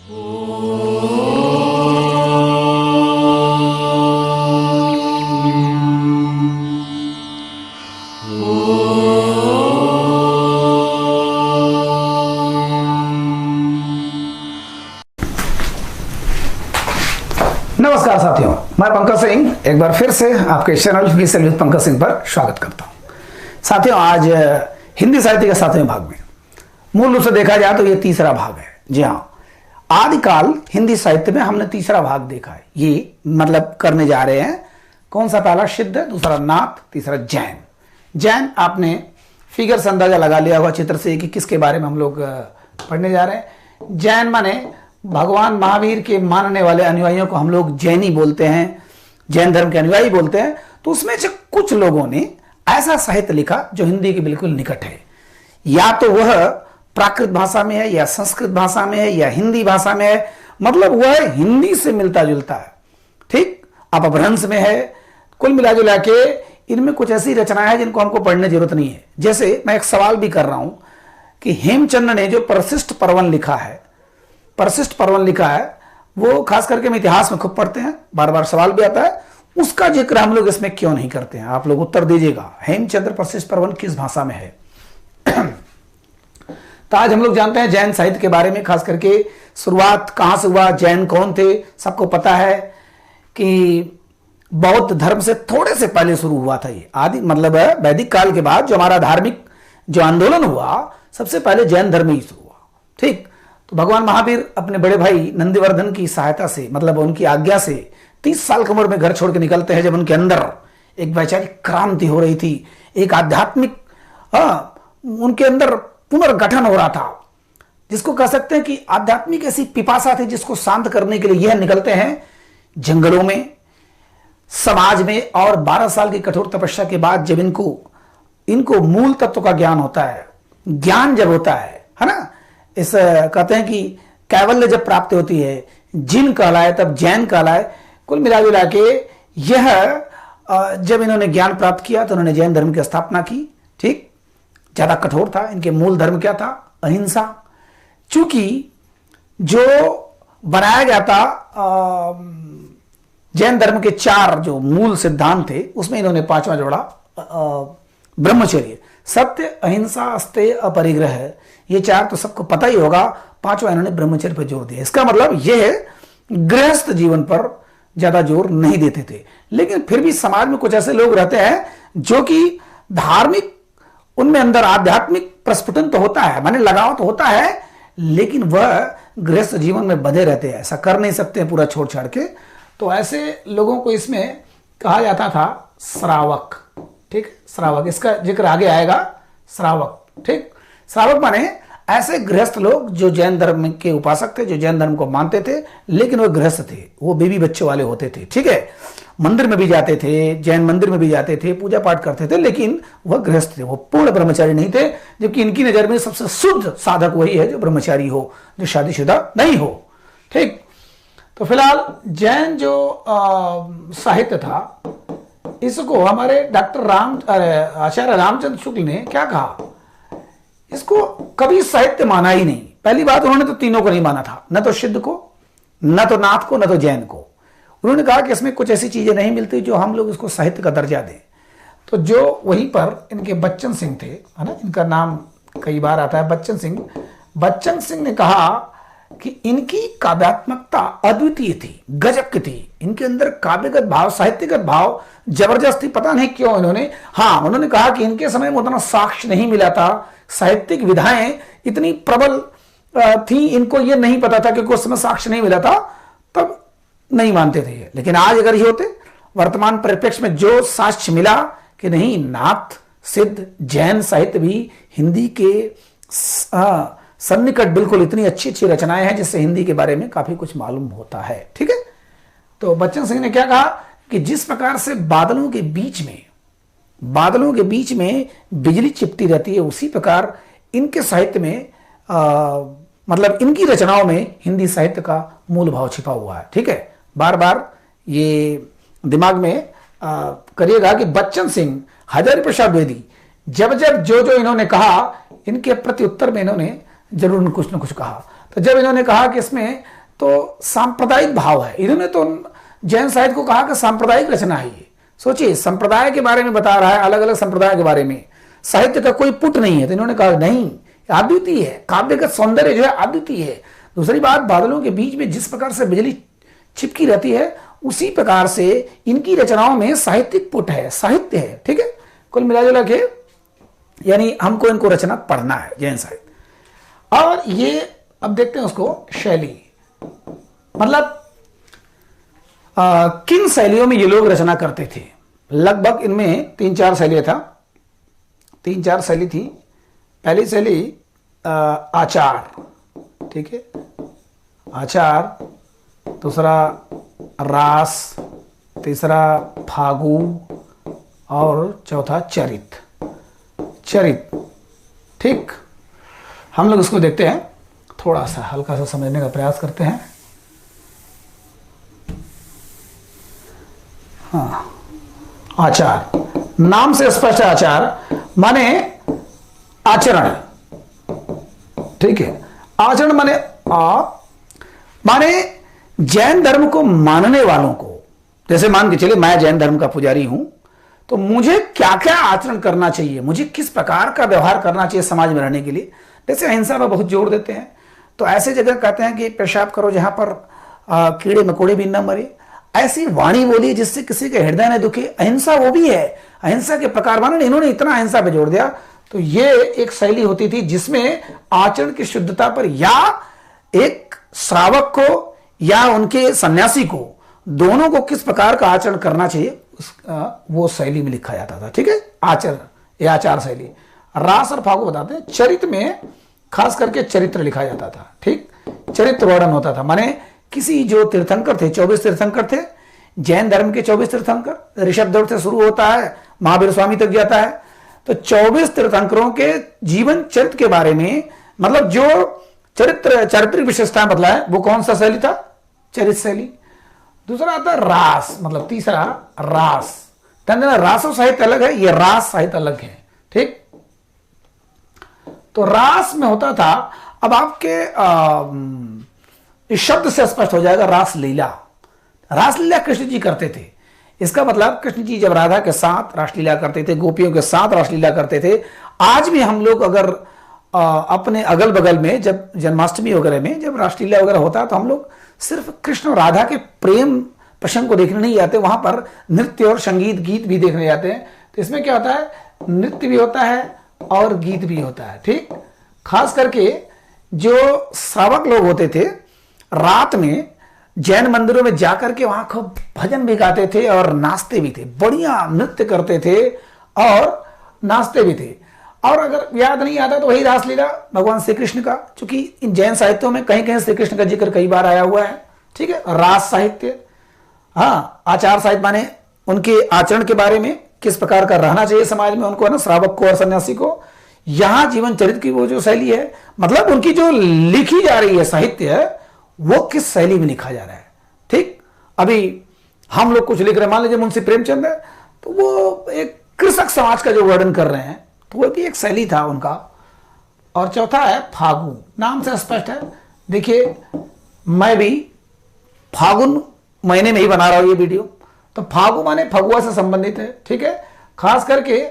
नमस्कार साथियों, मैं पंकज सिंह एक बार फिर से आपके चैनल विद पंकज सिंह पर स्वागत करता हूं। साथियों, आज हिंदी साहित्य के 7वें भाग में, मूल रूप से देखा जाए तो ये तीसरा भाग है। जी हाँ, आदिकाल हिंदी साहित्य में हमने तीसरा भाग देखा है। ये मतलब करने जा रहे हैं कौन सा? पहला सिद्ध, दूसरा नाथ, तीसरा जैन। जैन आपने फिगर से अंदाजा लगा लिया होगा चित्र से कि किसके बारे में हम लोग पढ़ने जा रहे हैं। जैन माने भगवान महावीर के मानने वाले अनुयायियों को हम लोग जैनी बोलते हैं, जैन धर्म के अनुयायी बोलते हैं। तो उसमें से कुछ लोगों ने ऐसा साहित्य लिखा जो हिंदी के बिल्कुल निकट है। या तो वह प्राकृत भाषा में है, या संस्कृत भाषा में है, या हिंदी भाषा में है, मतलब वह हिंदी से मिलता जुलता है। ठीक, अपभ्रंश में है। कुल मिला जुला के इनमें कुछ ऐसी रचनाएं हैं जिनको हमको पढ़ने की जरूरत नहीं है। जैसे मैं एक सवाल भी कर रहा हूं कि हेमचंद ने जो परशिष्ट पर्वन लिखा है, परशिष्ट पर्वन लिखा है, वो खास करके हम इतिहास में खूब पढ़ते हैं, बार बार सवाल भी आता है, उसका जिक्र हम लोग इसमें क्यों नहीं करते हैं? आप लोग उत्तर दीजिएगा। हेमचंद्र परशिष्ट पर्वन किस भाषा में है? तो आज हम लोग जानते हैं जैन साहित्य के बारे में, खास करके शुरुआत कहां से हुआ, जैन कौन थे। सबको पता है कि बौद्ध धर्म से थोड़े से पहले शुरू हुआ था ये। आदि मतलब वैदिक काल के बाद जो हमारा धार्मिक जो आंदोलन हुआ, सबसे पहले जैन धर्म ही शुरू हुआ। ठीक, तो भगवान महावीर अपने बड़े भाई नंदिवर्धन की सहायता से, मतलब उनकी आज्ञा से 30 साल की उम्र में घर छोड़ के निकलते हैं, जब उनके अंदर एक वैचारिक क्रांति हो रही थी, एक आध्यात्मिक उनके अंदर पुनर्गठन हो रहा था, जिसको कह सकते हैं कि आध्यात्मिक ऐसी पिपासा थी जिसको शांत करने के लिए यह निकलते हैं जंगलों में, समाज में। और 12 साल की कठोर तपस्या के बाद जब इनको मूल तत्व का ज्ञान होता है, ज्ञान जब होता है ना, इस कहते हैं कि कैवल्य जब प्राप्त होती है, जिन कहलाए तब जैन कहलाए। कुल मिला जुला के यह जब इन्होंने ज्ञान प्राप्त किया तो उन्होंने जैन धर्म की स्थापना की। ठीक, ज्यादा कठोर था। इनके मूल धर्म क्या था? अहिंसा। चूंकि जो बनाया गया था जैन धर्म के 4 जो मूल सिद्धांत थे, उसमें इन्होंने 5वां जोड़ा ब्रह्मचर्य, सत्य, अहिंसा, अस्तेय, अपरिग्रह। ये 4 तो सबको पता ही होगा। 5वां इन्होंने ब्रह्मचर्य पर जोर दिया। इसका मतलब यह है गृहस्थ जीवन पर ज्यादा जोर नहीं देते थे। लेकिन फिर भी समाज में कुछ ऐसे लोग रहते हैं जो कि धार्मिक, उनमें अंदर आध्यात्मिक प्रस्फुटन तो होता है, माने लगाव तो होता है, लेकिन वह गृहस्थ जीवन में बंधे रहते हैं, ऐसा कर नहीं सकते पूरा छोड़ छाड़ के। तो ऐसे लोगों को इसमें कहा जाता था श्रावक। ठीक, श्रावक, इसका जिक्र आगे आएगा। श्रावक, ठीक, श्रावक माने ऐसे गृहस्थ लोग जो जैन धर्म के उपासक थे, जो जैन धर्म को मानते थे, लेकिन वो गृहस्थ थे, वो बीवी बच्चों वाले होते थे। ठीक है, मंदिर में भी जाते थे, जैन मंदिर में भी जाते थे, पूजा पाठ करते थे, लेकिन वह गृहस्थ थे, वो पूर्ण ब्रह्मचारी नहीं थे। जबकि इनकी नजर में सबसे शुद्ध साधक वही है जो ब्रह्मचारी हो, जो शादीशुदा नहीं हो। ठीक, तो फिलहाल जैन जो साहित्य था, इसको हमारे आचार्य रामचंद्र शुक्ल ने क्या कहा? इसको कभी साहित्य माना ही नहीं। पहली बात, उन्होंने तो तीनों को नहीं माना था, न तो सिद्ध को, न तो नाथ को, न तो जैन को। उन्होंने कहा कि इसमें कुछ ऐसी चीजें नहीं मिलती जो हम लोग इसको साहित्य का दर्जा दें। तो जो वहीं पर इनके बच्चन सिंह थे, है ना, इनका नाम कई बार आता है बच्चन सिंह। बच्चन सिंह ने कहा कि इनकी काव्यात्मकता अद्वितीय थी, गजब की थी। इनके अंदर काव्यगत भाव, साहित्यगत भाव जबरदस्त थी। पता नहीं क्यों उन्होंने कहा कि इनके समय में उतना साक्ष्य नहीं मिला था, साहित्यिक विधाएं इतनी प्रबल थी, इनको ये नहीं पता था कि उस समय साक्ष्य नहीं मिला था, तब नहीं मानते थे। लेकिन आज अगर ये होते, वर्तमान परिप्रेक्ष्य में जो साक्ष्य मिला कि नहीं, नाथ, सिद्ध, जैन साहित्य भी हिंदी के सन्निकट बिल्कुल इतनी अच्छी अच्छी रचनाएं हैं जिससे हिंदी के बारे में काफी कुछ मालूम होता है। ठीक है, तो बच्चन सिंह ने क्या कहा कि जिस प्रकार से बादलों के बीच में बिजली चिपटी रहती है, उसी प्रकार इनके साहित्य में मतलब इनकी रचनाओं में हिंदी साहित्य का मूल भाव छिपा हुआ है। ठीक है, बार बार ये दिमाग में करिएगा कि बच्चन सिंह, हजारी प्रसाद द्विवेदी, जब जो इन्होंने कहा, इनके प्रति उत्तर में इन्होंने जरूर कुछ न कुछ कहा। तो जब इन्होंने कहा कि इसमें तो सांप्रदायिक भाव है। इन्होंने तो जैन साहित्य को कहा कि सांप्रदायिक रचना है ये। सोचिए, संप्रदाय के बारे में बता रहा है, अलग अलग संप्रदाय के बारे में, साहित्य का कोई पुट नहीं है। तो इन्होंने कहा नहीं, अद्वितीय है, काव्यगत सौंदर्य जो है अद्वितीय है। दूसरी बात, बादलों के बीच में जिस प्रकार से बिजली चिपकी रहती है, उसी प्रकार से इनकी रचनाओं में साहित्यिक पुट है, साहित्य है। ठीक है, कुल मिलाजुला के यानी हमको इनको रचना पढ़ना है, जैन साहित्य। और ये अब देखते हैं उसको शैली, मतलब किन शैलियों में ये लोग रचना करते थे। लगभग इनमें 3-4 शैलियां था, 3-4 शैली थी। पहली शैली आचार, ठीक है, आचार। दूसरा रास, तीसरा फागु, और चौथा चरित। चरित, ठीक। हम लोग इसको देखते हैं, थोड़ा सा हल्का सा समझने का प्रयास करते हैं। हाँ, आचार, नाम से स्पष्ट है। आचार माने आचरण, ठीक है। आचरण माने जैन धर्म को मानने वालों को, जैसे मान के चलिए मैं जैन धर्म का पुजारी हूं, तो मुझे क्या क्या आचरण करना चाहिए, मुझे किस प्रकार का व्यवहार करना चाहिए समाज में रहने के लिए। जैसे अहिंसा पर बहुत जोर देते हैं, तो ऐसे जगह कहते हैं कि पेशाब करो जहां पर कीड़े मकोड़े भी न मरे, ऐसी वाणी बोली जिससे किसी के हृदय न दुखे। अहिंसा वो भी है, अहिंसा के प्रकार माने इन्होंने इतना अहिंसा पे जोड़ दिया। तो ये एक शैली होती थी जिसमें आचरण की शुद्धता पर या एक श्रावक को या उनके सन्यासी को, दोनों को किस प्रकार का आचरण करना चाहिए वो शैली में लिखा जाता था। ठीक है, आचरण, ये आचार शैली। रास और फागु बताते हैं। चरित्र में खास करके चरित्र लिखा जाता था, ठीक, चरित्र वर्णन होता था। माने किसी जो तीर्थंकर थे, 24 तीर्थंकर थे जैन धर्म के, 24 तीर्थंकर, ऋषभ दौड़ से शुरू होता है, महावीर स्वामी तक जाता है। तो 24 तीर्थंकरों के जीवन चरित्र के बारे में, मतलब जो चारित्रिक विशेषताएं बतलाए, वो कौन सा शैली था, चरित्र शैली। दूसरा आता है रास, मतलब तीसरा रास। रासो साहित्य अलग है, ये रास साहित्य अलग है, ठीक। तो रास में होता था, अब आपके इस शब्द से स्पष्ट हो जाएगा, रासलीला। रासलीला कृष्ण जी करते थे। इसका मतलब कृष्ण जी जब राधा के साथ रासलीला करते थे, गोपियों के साथ रासलीला करते थे। आज भी हम लोग अगर अपने अगल बगल में जब जन्माष्टमी वगैरह में जब रासलीला वगैरह होता है, तो हम लोग सिर्फ कृष्ण और राधा के प्रेम प्रसंग को देखने नहीं जाते, वहां पर नृत्य और संगीत गीत भी देखने जाते हैं। तो इसमें क्या होता है, नृत्य भी होता है और गीत भी होता है, ठीक। खास करके जो श्रावक लोग होते थे, रात में जैन मंदिरों में जाकर के वहां खूब भजन भी गाते थे और नाचते भी थे, बढ़िया नृत्य करते थे और नाचते भी थे। और अगर याद नहीं आता तो वही रासलीला भगवान श्री कृष्ण का, चूंकि इन जैन साहित्यों में कहीं कहीं श्री कृष्ण का जिक्र कई बार आया हुआ है, ठीक है। रास साहित्य, हाँ, आचार साहित्य माने उनके आचरण के बारे में, किस प्रकार का रहना चाहिए समाज में उनको, है ना, श्रावक को और सन्यासी को। यहां जीवन चरित्र की वो जो शैली है, मतलब उनकी जो लिखी जा रही है साहित्य, वो किस शैली में लिखा जा रहा है, ठीक। अभी हम लोग कुछ लिख रहे हैं, मान लीजिए मुंशी प्रेमचंद है, तो वो एक कृषक समाज का जो वर्णन कर रहे हैं, तो वो भी एक शैली था उनका। और चौथा है फागु, नाम से स्पष्ट है। देखिए, मैं भी फागुन महीने में ही बना रहा हूं ये वीडियो, तो फागु माने फगुआ से संबंधित है, ठीक है। खास करके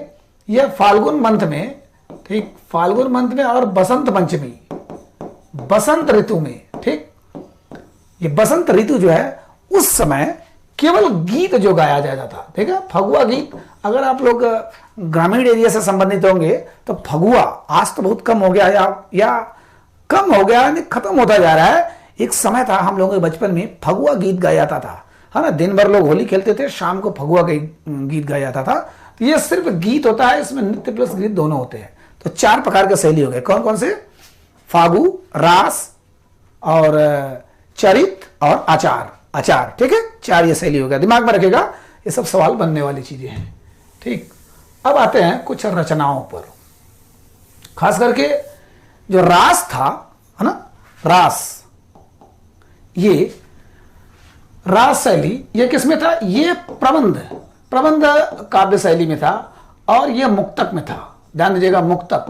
यह फाल्गुन मंथ में, ठीक, फाल्गुन मंथ में और बसंत पंचमी, बसंत ऋतु में, ठीक। ये बसंत ऋतु जो है, उस समय केवल गीत जो गाया जाता था, ठीक है, फगुआ गीत। अगर आप लोग ग्रामीण एरिया से संबंधित होंगे तो फगुआ आज तो बहुत कम हो गया, या कम हो गया, खत्म होता जा रहा है। एक समय था हम लोगों के बचपन में फगुआ गीत गाया जाता था, है ना। दिन भर लोग होली खेलते थे, शाम को फगुआ गीत गाया जाता था। तो ये सिर्फ गीत होता है, इसमें नृत्य प्लस गीत दोनों होते हैं। तो 4 प्रकार के शैली हो गए, कौन कौन से, फागु, रास और चरित और आचार, आचार, ठीक है। 4 ये शैली हो गया, दिमाग में रखेगा, ये सब सवाल बनने वाली चीजें हैं, ठीक। अब आते हैं कुछ रचनाओं पर। खास करके जो रास था, है ना, रास, ये रास शैली ये किसमें था, ये प्रबंध काव्य शैली में था, और ये मुक्तक में था। ध्यान दीजिएगा, मुक्तक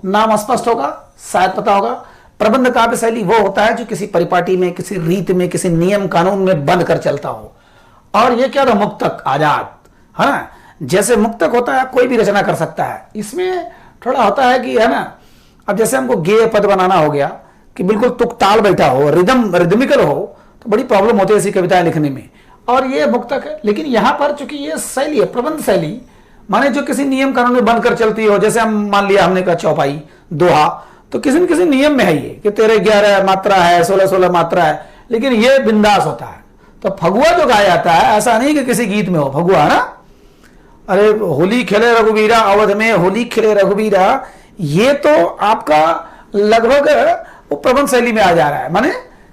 नाम स्पष्ट होगा, शायद पता होगा। प्रबंध काव्य शैली वो होता है जो किसी परिपाटी में, किसी रीत में, किसी नियम कानून में बंध कर चलता हो। और ये क्या था, मुक्तक, आजाद, है ना। जैसे मुक्तक होता है कोई भी रचना कर सकता है, इसमें थोड़ा होता है कि, है ना, अब जैसे हमको गेय पद बनाना हो गया कि बिल्कुल तुक ताल बैठा हो, रिदमिकल हो, तो बड़ी प्रॉब्लम होती है ऐसी कविताएं लिखने में, और ये मुक्तक है। लेकिन यहां पर चूंकि ये शैली है, प्रबंध शैली, माने जो किसी नियम कानून में बनकर चलती हो, जैसे हम मान लिया हमने कहा चौपाई, दोहा, तो किसी न किसी नियम में है ये कि 13-11 मात्रा है, 16-16 मात्रा है, लेकिन ये बिंदास होता है। तो फगुआ जो गाया जाता है, ऐसा नहीं कि किसी गीत में हो फगुआ, है ना, अरे होली खेले रघुवीरा, अवध में होली खेले रघुवीरा, ये तो आपका लगभग वो प्रबंध शैली में आ जा रहा है, माने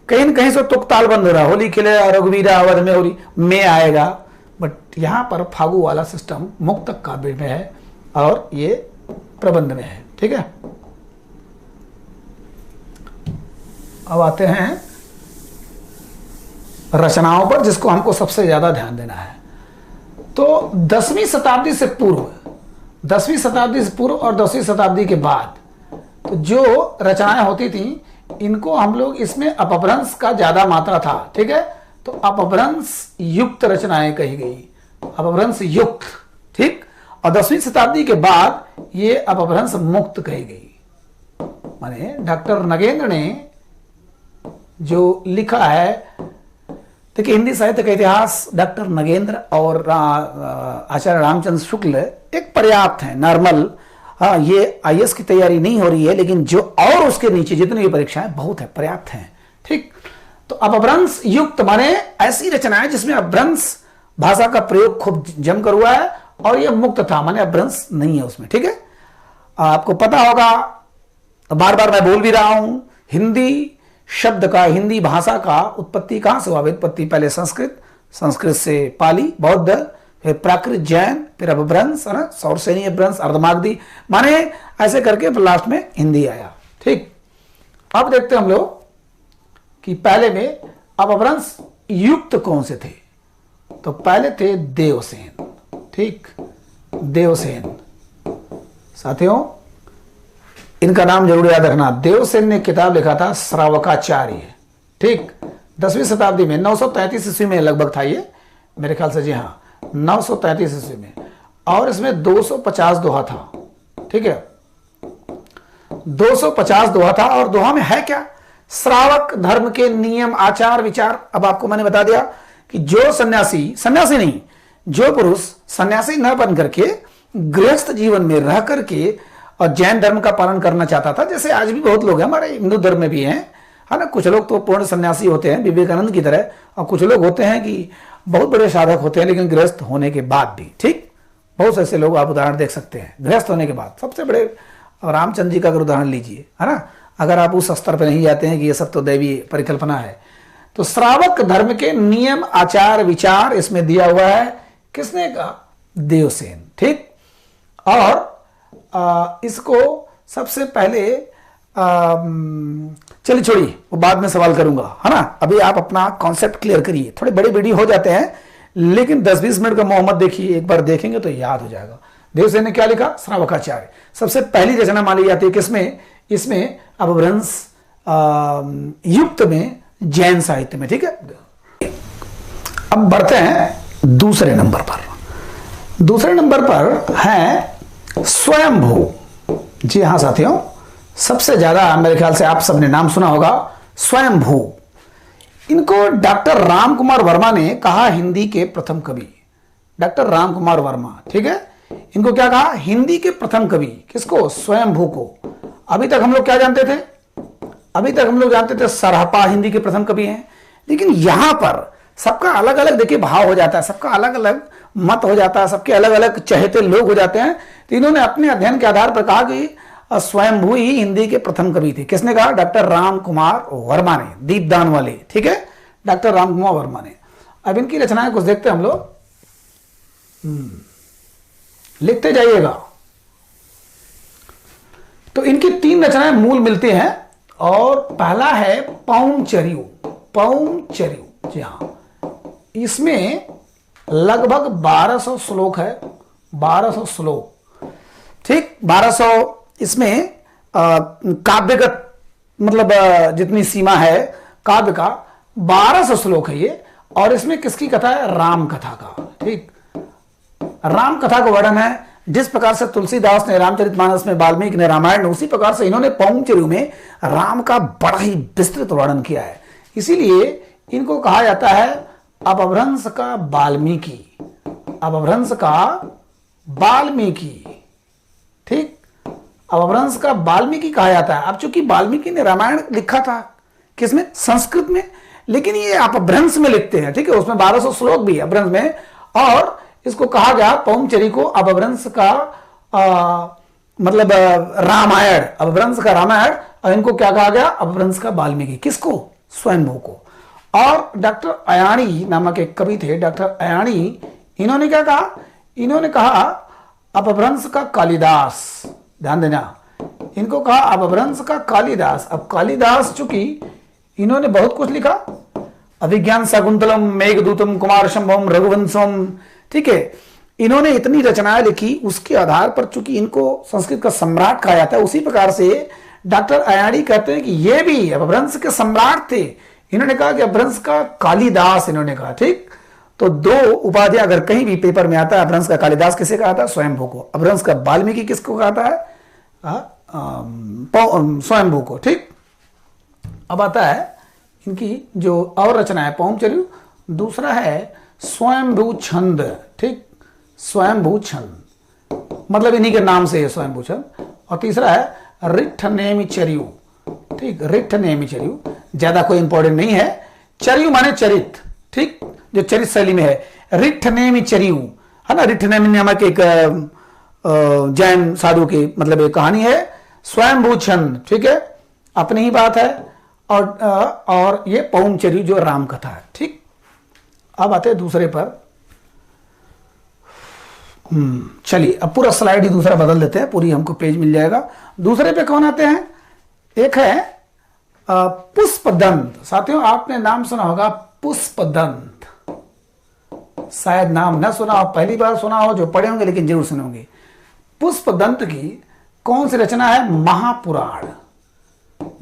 कहीं न कहीं से तुक ताल बंद हो रहा है, होली खेले रघुवीरा अवध में, होली में आएगा, बट यहां पर फागु वाला सिस्टम मुक्तक काव्य में है और ये प्रबंध में है। ठीक है, अब आते हैं रचनाओं पर, जिसको हमको सबसे ज्यादा ध्यान देना है। तो 10वीं शताब्दी से पूर्व, 10वीं शताब्दी से पूर्व और 10वीं शताब्दी के बाद तो जो रचनाएं होती थी, इनको हम लोग, इसमें अपभ्रंश का ज्यादा मात्रा था। ठीक है, तो अपभ्रंश युक्त रचनाएं कही गई, अपभ्रंश युक्त। ठीक, और 10वीं शताब्दी के बाद ये अपभ्रंश मुक्त कही गई। माने डॉक्टर नगेंद्र ने जो लिखा है, देखिए हिंदी साहित्य का इतिहास डॉक्टर नगेंद्र और आचार्य रामचंद्र शुक्ल एक पर्याप्त है, नॉर्मल। हाँ, ये आईएएस की तैयारी नहीं हो रही है, लेकिन जो और उसके नीचे जितनी भी परीक्षाएं बहुत है, पर्याप्त हैं। ठीक, तो अपभ्रंश युक्त माने ऐसी रचनाएं जिसमें अपभ्रंश भाषा का प्रयोग खूब जमकर हुआ है, और यह मुक्त था, माने अपभ्रंश नहीं है उसमें। ठीक है, आपको पता होगा, बार बार मैं बोल भी रहा हूं, हिंदी शब्द का, हिंदी भाषा का उत्पत्ति कहां से हुआ? व्युत्पत्ति पहले संस्कृत, संस्कृत से पाली, बौद्ध, फिर प्राकृत, जैन, फिर अपभ्रंश, है ना, सौरसेनी अपभ्रंश, अर्धमागधी, माने ऐसे करके लास्ट में हिंदी आया। ठीक, अब देखते हैं हम लोग कि पहले में अपभ्रंश युक्त कौन से थे। तो पहले थे देवसेन। ठीक, देवसेन साथियों, इनका नाम जरूर याद रखना। देवसेन ने किताब लिखा था श्रावकाचार्य। ठीक, 10वीं शताब्दी में 933 ईस्वी में लगभग था ये, मेरे ख्याल से, जी हाँ 933 ईस्वी में, और इसमें 250 दोहा था। ठीक है, 250 दोहा था, और दोहा में है क्या? श्रावक धर्म के नियम, आचार, विचार। अब आपको मैंने बता दिया कि जो सन्यासी, सन्यासी नहीं, जो पुरुष सन्यासी न बन करके गृहस्थ जीवन में रह करके और जैन धर्म का पालन करना चाहता था, जैसे आज भी बहुत लोग हैं, हमारे हिंदू धर्म में भी हैं, है ना, कुछ लोग तो पूर्ण सन्यासी होते हैं विवेकानंद की तरह, और कुछ लोग होते हैं कि बहुत बड़े साधक होते हैं लेकिन गृहस्थ होने के बाद भी। ठीक, बहुत ऐसे लोग आप उदाहरण देख सकते हैं गृहस्थ होने के बाद। सबसे बड़े रामचंद्र जी का अगर उदाहरण लीजिए, है ना, अगर आप उस स्तर पर नहीं जाते हैं कि ये सब तो दैवी परिकल्पना है। तो श्रावक धर्म के नियम, आचार, विचार इसमें दिया हुआ है, किसने कहा? देवसेन। ठीक, और इसको सबसे पहले चलिए छोड़िए, वो बाद में सवाल करूंगा, है ना, अभी आप अपना कॉन्सेप्ट क्लियर करिए। थोड़े बड़े वीडियो हो जाते हैं, लेकिन 10-20 मिनट का मोहम्मद देखिए, एक बार देखेंगे तो याद हो जाएगा। देवसेन ने क्या लिखा? श्रावकाचार्य। सबसे पहली रचना मानी जाती है किसमें? इसमें अपभ्रंश युक्त में, जैन साहित्य में। ठीक है, अब बढ़ते हैं दूसरे नंबर पर। दूसरे नंबर पर है स्वयंभू। जी हाँ साथियों, सबसे ज्यादा मेरे ख्याल से आप सबने नाम सुना होगा, स्वयंभू। इनको डॉक्टर राम कुमार वर्मा ने कहा हिंदी के प्रथम कवि, डॉक्टर राम कुमार वर्मा। ठीक है, इनको क्या कहा? हिंदी के प्रथम कवि। किसको? स्वयंभू को। अभी तक हम लोग क्या जानते थे? अभी तक हम लोग जानते थे सरहपा हिंदी के प्रथम कवि हैं, लेकिन यहां पर सबका अलग अलग देखिए भाव हो जाता है, सबका अलग अलग मत हो जाता है, सबके अलग अलग चहेते लोग हो जाते हैं। तो इन्होंने अपने अध्ययन के आधार पर कहा कि स्वयंभू ही हिंदी के प्रथम कवि थे। किसने कहा? डॉक्टर राम कुमार वर्मा ने, दीपदान वाले। ठीक है, डॉक्टर राम कुमार वर्मा ने। अब इनकी रचनाएं कुछ देखते हैं हम लोग, लिखते जाइएगा। तो इनकी 3 रचनाएं मूल मिलती हैं, और पहला है पौंचर्यु। पौंचर्यु, जी हाँ, इसमें लगभग 1200 श्लोक है, 1200 श्लोक। ठीक, 1200 इसमें काव्यगत मतलब जितनी सीमा है काव्य का, 1200 श्लोक है ये। और इसमें किसकी कथा है? राम कथा का। ठीक, राम कथा का वर्णन है। जिस प्रकार से तुलसीदास ने रामचरितमानस में, वाल्मीकि ने रामायण में, उसी प्रकार से इन्होंने पौंचर्यु में राम का बड़ा ही विस्तृत वर्णन किया है। इसीलिए इनको कहा जाता है अपभ्रंश का वाल्मीकि, अपभ्रंश का वाल्मीकि। ठीक, अपभ्रंश का वाल्मीकि कहा जाता है। अब चूंकि वाल्मीकि ने रामायण लिखा था किसमें? संस्कृत में, लेकिन ये अपभ्रंश में लिखते हैं। ठीक है, उसमें 1200 श्लोक भी है अपभ्रंश में, और इसको कहा गया पौंचरी को अपभ्रंश का मतलब रामायण, अपभ्रंश का रामायण। और इनको क्या कहा गया? अपभ्रंश का वाल्मीकि। किसको? स्वयंभू को। और डॉक्टर अयाणी नामक एक कवि थे, डॉक्टर अयाणी, इन्होंने क्या कहा? इन्होंने कहा अपभ्रंश का कालिदास। ध्यान देना, इनको कहा अपभ्रंश का कालिदास। अब कालिदास चूंकि इन्होंने बहुत कुछ लिखा, अभिज्ञान शाकुंतलम, मेघदूतम, कुमार संभवम, रघुवंशम। ठीक है, इन्होंने इतनी रचनाएं लिखी, उसके आधार पर चूंकि इनको संस्कृत का सम्राट कहा जाता है, उसी प्रकार से डॉक्टर अयाणी कहते हैं कि ये भी अपभ्रंश के सम्राट थे। इन्होंने कहा कि अपभ्रंश का कालिदास, इन्होंने कहा। ठीक, तो दो उपाधियां अगर कहीं भी पेपर में आता है, अपभ्रंश का कालिदास किसे कहा था? स्वयंभू को। अपभ्रंश का वाल्मीकि किसको कहता है? स्वयंभू को। ठीक, अब आता है इनकी जो और रचना है पौंचर्यु। दूसरा है स्वयंभू छंद। ठीक, स्वयंभू छंद मतलब इन्हीं के नाम से है स्वयंभू छंद। और तीसरा है रिट्ठ नेमिचर्यु। ठीक, रिट्ठ नेमिचर्यु ज्यादा कोई इंपॉर्टेंट नहीं है। चर्यु माने चरित। ठीक, जो चरित शैली में है। रिट्ठ नेमिचर्यु है ना, रिट्ठ नेमि नामक एक जैन साधु की मतलब एक कहानी है। स्वयंभू छंद, ठीक है, अपनी ही बात है। और ये पौंचर्यु जो राम कथा है। ठीक, अब आते हैं दूसरे पर। चलिए अब पूरा स्लाइड ही दूसरा बदल देते हैं, पूरी हमको पेज मिल जाएगा। दूसरे पे कौन आते हैं? एक है पुष्पदंत। साथियों, आपने नाम सुना होगा पुष्पदंत, शायद नाम ना सुना हो, पहली बार सुना हो, जो पढ़े होंगे लेकिन जरूर सुनोगे। पुष्पदंत की कौन सी रचना है? महापुराण।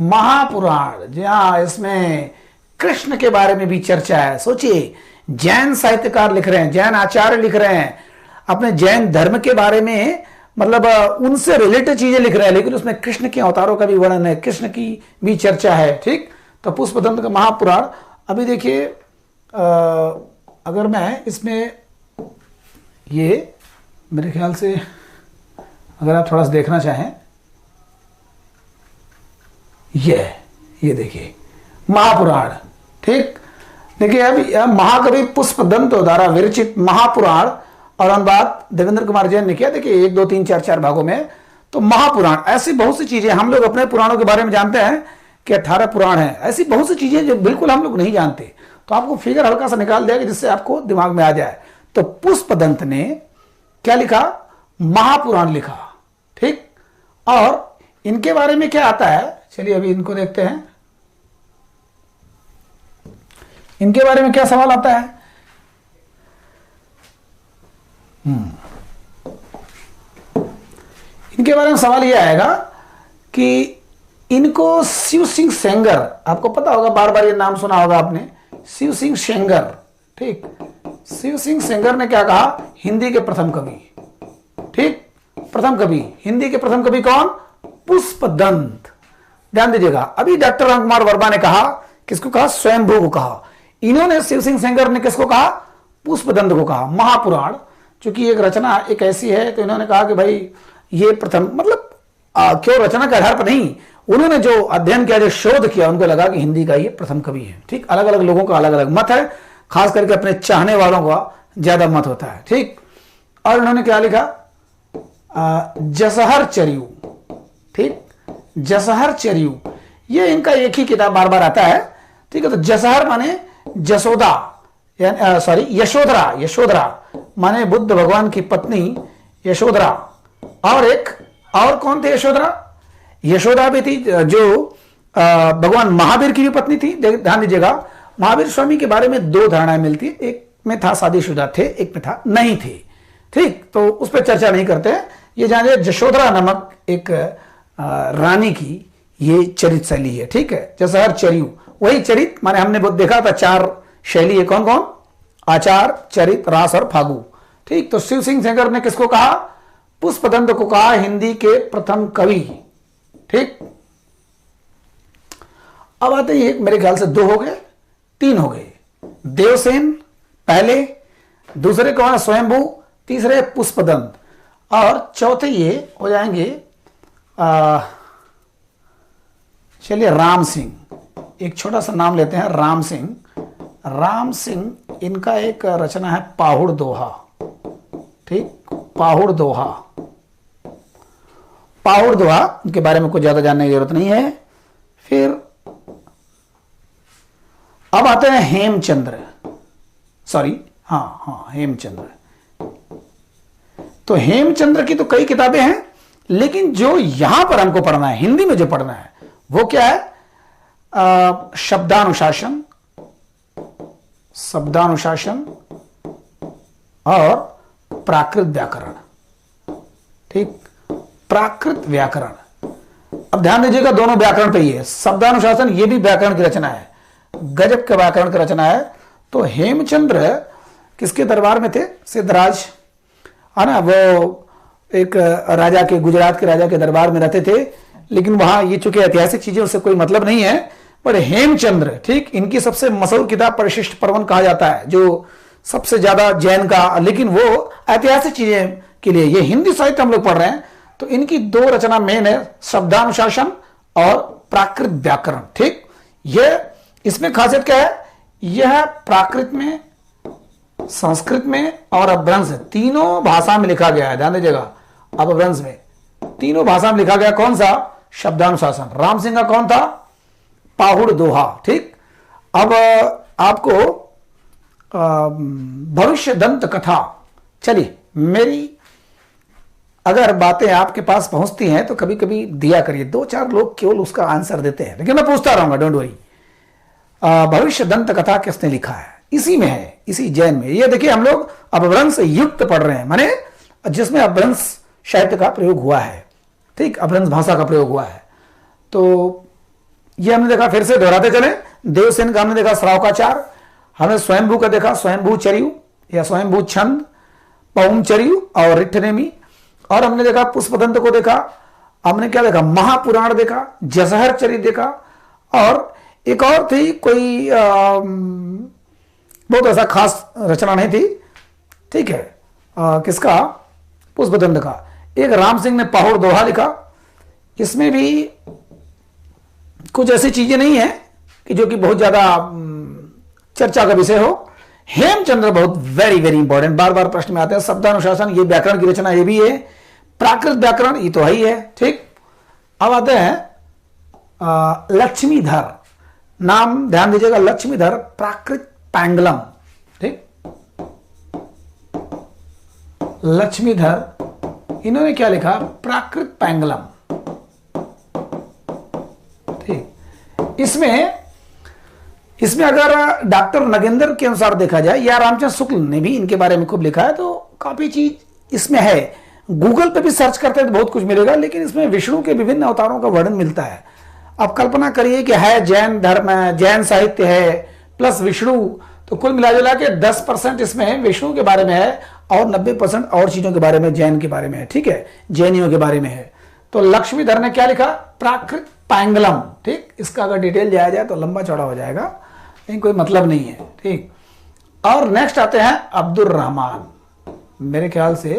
महापुराण, जी हाँ, इसमें कृष्ण के बारे में भी चर्चा है। सोचिए, जैन साहित्यकार लिख रहे हैं, जैन आचार्य लिख रहे हैं अपने जैन धर्म के बारे में, मतलब उनसे रिलेटेड चीजें लिख रहे हैं, लेकिन उसमें कृष्ण के अवतारों का भी वर्णन है, कृष्ण की भी चर्चा है। ठीक, तो पुष्पदंत का महापुराण। अभी देखिए, अगर मैं इसमें ये मेरे ख्याल से अगर आप थोड़ा सा देखना चाहें, ये देखिए महापुराण। ठीक, देखिए अब महाकवि पुष्पदंत द्वारा विरचित महापुराण और अनुवाद देवेंद्र कुमार जैन ने किया। देखिए 1 2 3 4 4 भागों में। तो महापुराण, ऐसी बहुत सी चीजें हम लोग अपने पुराणों के बारे में जानते हैं कि 18 पुराण है, ऐसी बहुत सी चीजें जो बिल्कुल हम लोग नहीं जानते। तो आपको फिगर हल्का सा निकाल दिया जिससे आपको दिमाग में आ जाए। तो पुष्पदंत ने क्या लिखा? महापुराण लिखा। ठीक, और इनके बारे में क्या आता है, चलिए अभी इनको देखते हैं। इनके बारे में क्या सवाल आता है? इनके बारे में सवाल यह आएगा कि इनको शिव सिंह सेंगर, आपको पता होगा, बार बार ये नाम सुना होगा आपने, शिव सिंह सेंगर। ठीक, शिव सिंह सेंगर ने क्या कहा? हिंदी के प्रथम कवि। ठीक, प्रथम कवि, हिंदी के प्रथम कवि कौन? पुष्पदंत। ध्यान दीजिएगा, अभी डॉक्टर राम कुमार वर्मा ने कहा, किसको कहा? स्वयंभू को कहा। इन्होंने शिव सिंह सेंगर ने किसको कहा? पुष्पदंत को कहा। महापुराण चूंकि एक रचना एक ऐसी है, तो इन्होंने कहा कि भाई ये प्रथम, मतलब क्यों रचना के आधार पर नहीं, उन्होंने जो अध्ययन किया, जो शोध किया, उनको लगा कि हिंदी का ये प्रथम कवि है। ठीक, अलग अलग लोगों का अलग अलग मत है, खास करके अपने चाहने वालों का ज्यादा मत होता है। ठीक, और इन्होंने क्या लिखा? जसहर चर्यु। ठीक, जसहर चर्यु, ये इनका एक ही किताब बार बार आता है। ठीक है, तो जसहर माने जसोदा, सॉरी यशोधरा, यशोधरा माने बुद्ध भगवान की पत्नी यशोधरा। और एक और कौन थे? यशोधरा, यशोदा भी थी जो भगवान महावीर की भी पत्नी थी। ध्यान दीजिएगा, महावीर स्वामी के बारे में दो धारणाएं मिलती है, एक में था शादीशुदा थे, एक में था नहीं थे। ठीक, तो उस पर चर्चा नहीं करते हैं। ये जानिए, जशोधरा नामक एक रानी की ये चरित शैली है, ठीक है। जैसे हर चर्यु, वही चरित माने हमने बहुत देखा था 4 शैली है, कौन कौन? आचार, चरित, रास और फागु, ठीक। तो शिव सिंह सेंगर ने किसको कहा? पुष्पदंत को कहा हिंदी के प्रथम कवि, ठीक। अब आते ही मेरे ख्याल से 2 हो गए, 3 हो गए। देवसेन पहले, दूसरे कौन? स्वयंभू, तीसरे पुष्पदंत, और चौथे ये हो जाएंगे चलिए राम सिंह। एक छोटा सा नाम लेते हैं, राम सिंह। राम सिंह, इनका एक रचना है पाहुड़ दोहा, ठीक। पाहुड़ दोहा, पाहुड़ दोहा, इनके बारे में कुछ ज्यादा जानने की जरूरत नहीं है। फिर अब आते हैं हेमचंद्र, सॉरी, हाँ हेमचंद्र। तो हेमचंद्र की तो कई किताबें हैं, लेकिन जो यहां पर हमको पढ़ना है, हिंदी में जो पढ़ना है, वो क्या है? शब्दानुशासन, शब्दानुशासन और प्राकृत व्याकरण, ठीक। प्राकृत व्याकरण, अब ध्यान दीजिएगा दोनों व्याकरण पे ही है। शब्दानुशासन ये भी व्याकरण की रचना है, गजब के व्याकरण की रचना है। तो हेमचंद्र किसके दरबार में थे? सिद्धराज, है ना, वो एक राजा के, गुजरात के राजा के दरबार में रहते थे। लेकिन वहां ये चूंकि ऐतिहासिक चीजें, उससे कोई मतलब नहीं है। पर हेमचंद्र, ठीक, इनकी सबसे मशहूर किताब परिशिष्ट पर्वन कहा जाता है, जो सबसे ज्यादा जैन का, लेकिन वो ऐतिहासिक चीजें के लिए, ये हिंदी साहित्य हम लोग पढ़ रहे हैं, तो इनकी 2 रचना मेन है, शब्दानुशासन और प्राकृत व्याकरण, ठीक। यह इसमें खासियत क्या है? यह प्राकृत में, संस्कृत में और अपभ्रंश, तीनों भाषा में लिखा गया है। ध्यान दीजिएगा, अपभ्रंश में तीनों भाषा में लिखा गया। कौन सा? शब्दानुशासन। राम सिंह का कौन था? पाहुड़ दोहा, ठीक। अब आपको भविष्य दंत कथा, चलिए, मेरी अगर बातें आपके पास पहुंचती हैं तो कभी कभी दिया करिए। 2-4 लोग केवल उसका आंसर देते हैं, लेकिन मैं पूछता रहूंगा, डोंट वरी। भविष्य दंत कथा किसने लिखा है? इसी में है, इसी जैन में। ये देखिए, हम लोग अपभ्रंश युक्त पढ़ रहे हैं, माने जिसमें अपभ्रंश साहित्य का प्रयोग हुआ है, ठीक, अपभ्रंश भाषा का प्रयोग हुआ है। तो ये हमने देखा, फिर से दोहराते चले। देवसेन का हमने देखा श्रावकाचार, हमने स्वयंभू का देखा स्वयंभू चर्यु या स्वयंभू छंद, पौम चर्यु और रिठनेमी, और हमने देखा पुष्पदंत को देखा। हमने क्या देखा? महापुराण देखा, जसहर चरित देखा, और एक और थी कोई बहुत ऐसा खास रचना नहीं थी, ठीक है, किसका? पुष्पदंत का। एक राम सिंह ने पाहुड़ दोहा लिखा, इसमें भी कुछ ऐसी चीजें नहीं है कि जो कि बहुत ज्यादा चर्चा का विषय हो। हेमचंद्र बहुत वेरी वेरी इंपॉर्टेंट, बार बार प्रश्न में आते हैं। शब्दानुशासन, ये व्याकरण की रचना, ये भी है। प्राकृत व्याकरण, ये तो है ही है, ठीक। अब आते हैं लक्ष्मीधर, नाम ध्यान दीजिएगा, लक्ष्मीधर प्राकृत पैंगलम, ठीक। लक्ष्मीधर, इन्होंने क्या लिखा? प्राकृत पैंगलम, ठीक। इसमें अगर डॉक्टर नगेंद्र के अनुसार देखा जाए, या रामचंद्र शुक्ल ने भी इनके बारे में खूब लिखा है, तो काफी चीज इसमें है। गूगल पे भी सर्च करते हैं तो बहुत कुछ मिलेगा, लेकिन इसमें विष्णु के विभिन्न अवतारों का वर्णन मिलता है। अब कल्पना करिए कि है जैन धर्म, जैन साहित्य है प्लस विष्णु, तो कुल मिला के 10% इसमें विष्णु के बारे में है और 90% और चीजों के बारे में, जैन के बारे में है, ठीक है, जैनियों के बारे में है। तो लक्ष्मीधर ने क्या लिखा? प्राकृत पैंगलम, ठीक। इसका अगर डिटेल जाया जाए तो लंबा चौड़ा हो जाएगा, लेकिन कोई मतलब नहीं है, ठीक। और नेक्स्ट आते हैं अब्दुल रहमान, मेरे ख्याल से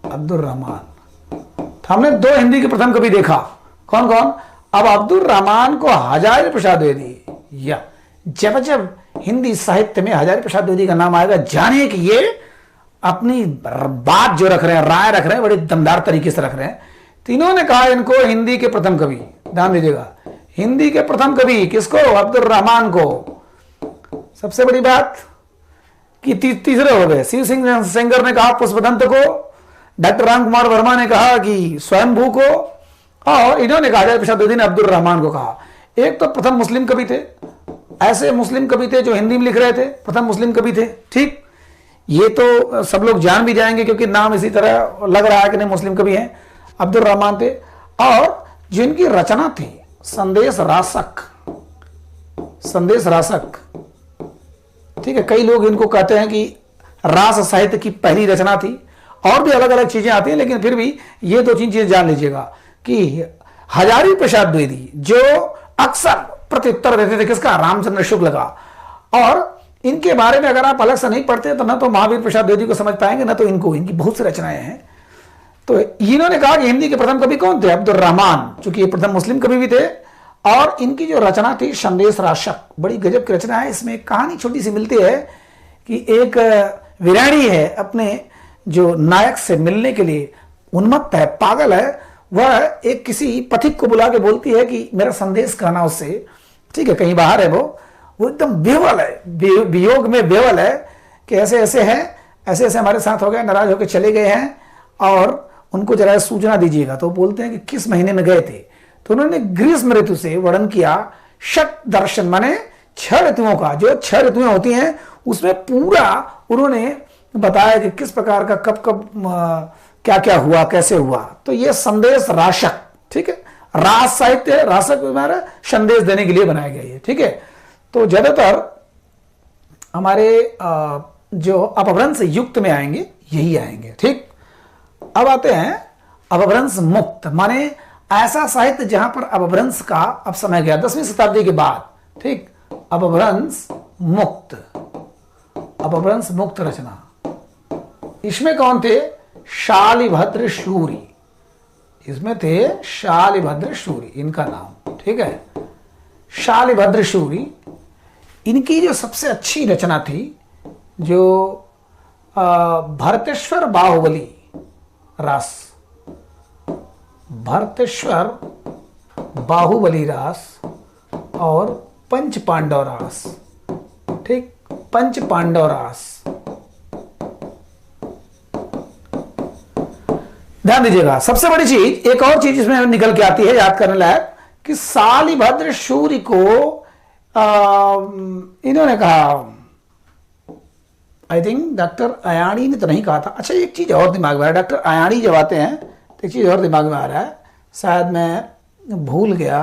अब्दुल रहमान। हमने 2 हिंदी के प्रथम कवि देखा, कौन कौन? अब अब्दुल रहमान को हजारी प्रसाद द्विवेदी, या जब जब हिंदी साहित्य में हजारी प्रसाद द्विवेदी का नाम आएगा, जानिए कि ये अपनी बात जो रख रहे हैं, राय रख रहे हैं, बड़े दमदार तरीके से रख रहे हैं। तीनों ने कहा इनको हिंदी के प्रथम कवि। ध्यान दीजिएगा, हिंदी के प्रथम कवि किसको? अब्दुल रहमान को। सबसे बड़ी बात कि तीसरे हो गए। शिव सिंह सेंगर ने कहा पुष्पदंत को, डॉक्टर राम कुमार वर्मा ने कहा कि स्वयंभू को, और इन्होंने कहा हजारी प्रसाद द्विवेदी ने अब्दुल रहमान को कहा। एक तो प्रथम मुस्लिम कवि थे, ऐसे मुस्लिम कवि थे जो हिंदी में लिख रहे थे, प्रथम मुस्लिम कवि थे, ठीक। ये तो सब लोग जान भी जाएंगे क्योंकि नाम इसी तरह लग रहा है कि नहीं मुस्लिम कवि हैं, अब्दुल रहमान थे। और जिनकी रचना थी संदेश रासक, संदेश रासक, ठीक है। कई लोग इनको कहते हैं कि रास साहित्य की पहली रचना थी। और भी अलग अलग चीजें आती हैं, लेकिन फिर भी ये दो तीन चीजें जान लीजिएगा कि हजारी प्रसाद द्विवेदी जो अक्सर प्रत्युत्तर देते थे किसका, रामचंद्र शुक्ल का। और इनके बारे में अगर आप अलग से नहीं पढ़ते तो ना तो महावीर प्रसाद द्विवेदी को समझ पाएंगे, ना तो इनको। इनकी बहुत सी रचनाएं हैं। तो इन्होंने कहा कि हिंदी के प्रथम कवि कौन थे, अब्दुल रहमान, चूंकि ये प्रथम मुस्लिम कवि भी थे। और इनकी जो रचना थी संदेश रासक, बड़ी गजब की रचना है। इसमें एक कहानी छोटी सी मिलती है कि एक वीरानी है, अपने जो नायक से मिलने के लिए उन्मत्त है, पागल है। वह एक किसी पथिक को बुला के बोलती है कि मेरा संदेश कहना उससे, ठीक है। कहीं बाहर है वो एकदम बेवल है, वियोग में बेवल है कि ऐसे ऐसे है, ऐसे ऐसे हमारे साथ हो गए, नाराज होकर चले गए हैं और उनको जरा सूचना दीजिएगा। तो बोलते हैं कि किस महीने में गए थे। तो उन्होंने ग्रीष्म ऋतु से वर्णन किया। षट दर्शन माने 6 ऋतुओं का, जो 6 ऋतुएं होती हैं उसमें पूरा उन्होंने बताया कि किस प्रकार का कब कब क्या क्या हुआ, कैसे हुआ। तो ये संदेश रासक, ठीक है। रास साहित्य, रासक हमारा संदेश देने के लिए बनाया गया है, ठीक है। तो ज्यादातर हमारे जो अपभ्रंश युक्त में आएंगे यही आएंगे, ठीक। अब आते हैं अपभ्रंश मुक्त, माने ऐसा साहित्य जहां पर अपभ्रंश का अब समय गया 10वीं शताब्दी के बाद, ठीक। अपभ्रंश मुक्त, अपभ्रंश मुक्त रचना, इसमें कौन थे, शालिभद्र शूरी। इसमें थे शालिभद्र शूरी, इनका नाम, ठीक है। शालिभद्र शूरी, इनकी जो सबसे अच्छी रचना थी, जो भरतेश्वर बाहुबली रास, भरतेश्वर बाहुबली रास और पंच पांडव रास, ठीक। पंच पांडव रास, ध्यान दीजिएगा। सबसे बड़ी चीज, एक और चीज इसमें निकल के आती है याद करने लायक, कि शालिभद्र शूरी को इन्होंने कहा, आई थिंक डॉक्टर अयाणी ने तो नहीं कहा था। अच्छा, एक चीज और दिमाग में आ रहा है, डॉक्टर अयाणी जब आते हैं तो एक चीज और दिमाग में आ रहा है, शायद मैं भूल गया।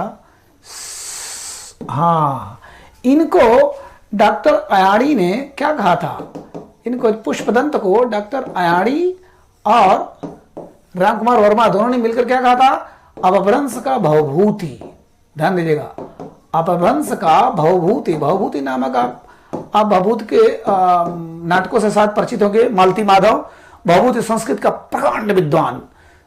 हाँ, इनको डॉक्टर अयाणी ने क्या कहा था, इनको पुष्पदंत को डॉक्टर अयाणी और राम कुमार वर्मा दोनों ने मिलकर क्या कहा था, अपभ्रंश का भवभूति। ध्यान दीजिएगा, अपभ्रंश का भवभूति, भवभूति नामक आप भवभूति के नाटकों से साथ परिचित होंगे। मालती माधव भवभूति संस्कृत का प्रकांड विद्वान,